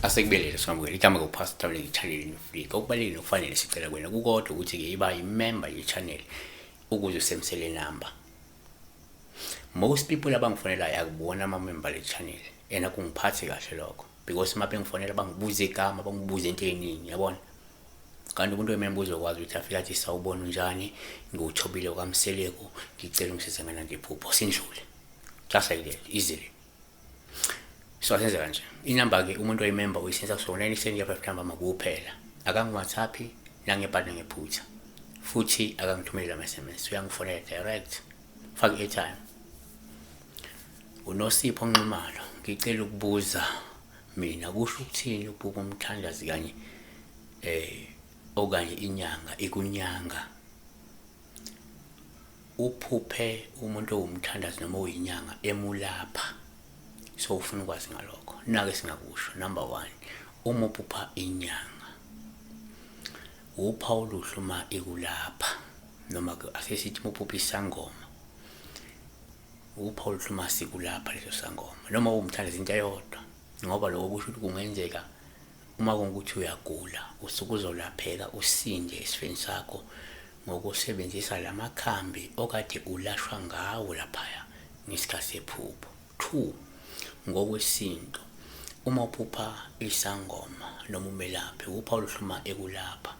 Asekubelele samukele igama kupastor Traveling channel Free. Okubalulekile okufanele sicela kwena kukodwa ukuthi ke iba imember ye-channel ukuze usemsele number. Most people abangifonelayo akubona ama-member le-channel. Ena kungiphathe kahle lokho because mabe ngifonela bangibuza igama, bangibuza into eziningi, yabona? Kanti umuntu wemember uzokwazi ukuthi afike athi sawubona unjani, ngiwuthobile kwaMseleko, ngicela ungisize ngana ngephupho sindlule. Just like that, easily. So asenze kanje. Inamba ke umuntu oyimember uyisenza kusona isenze private number makuphela. Akangi WhatsApp nangebhadi ngephutha. Futhi akangithumelela ama-SMS. Uyangifonela direct. Faka airtime. UNosipho Nxumalo, ngicela ukubuza mina kusho ukuthini ukubuka umthandazi kanye okanye inyanga ikunyanga. Uphuphe umuntu owumthandazi noma oyinyanga emulapha. So ufuna ukwazi ngalokho. Nake singakusho. Number 1, uma uphupha inyanga. Uphawu luhluma ekulapha. Noma asesithi uphupha isangoma. Uphawu luhluma sikulapha leso sangoma. Noma umthandazi into eyodwa. Ngoba lokho kusho ukuthi kungenzeka uma kungukuthi uyagula, usuku uzolapheka usinde esifeni sakho ngokusebenzisa lamakhambi okade ulashwa ngawo laphaya ngesikhathi sephupho. 2, ngokwesinto uma uphupha isangoma noma umelaphi uphawu luhluma ekulapha.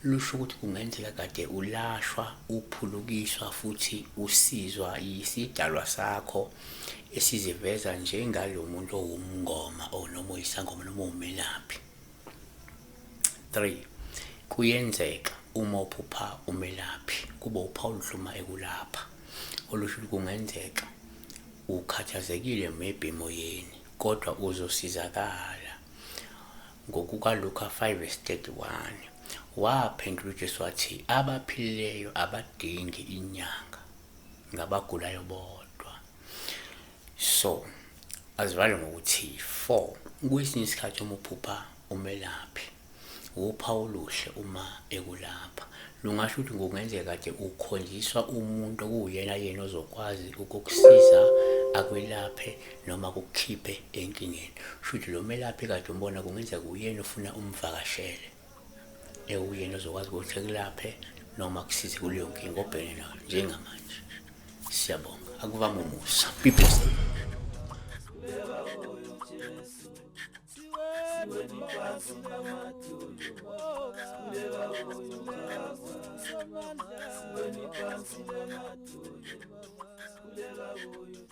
Lusho ukuthi kungenzeka kade ulashwa, uphulukiswa futhi usizwa isidalwa sakho esiziveza njengalo muntu owumngoma noma isangoma noma umelaphi. 3, kuyenzeka uma uphupha umelaphi kuba uphawu luhluma ekulapha. Olusho ukuthi kungenzeka ukhathazekile maybe emoyeni kodwa uzosizakala. NgokukaLuka 5:31 waphendula uJesu wathi abaphilileyo abadingi inyanga ngabagulayo bodwa. So azivale ngokuthi 4, kwesinye isikhathi uma uphupha umelaphi uphawu luhle uma ekulapha. Lungasho ukuthi kungenzeka kade ukhonjiswa umuntu okuyena yena ozokwazi ukukusiza akwelaphe noma ukukhiphe enkingeni. Futhi lo melaphi kade umbona kungenzeka uyena ufuna umvakashele. Uyena ozokwazi ukuthi ekulaphe noma akusize kuleyo nkinga obhekene nayo njengamanje. Siyabonga. Akuvama umusa. Be blessed. Siweni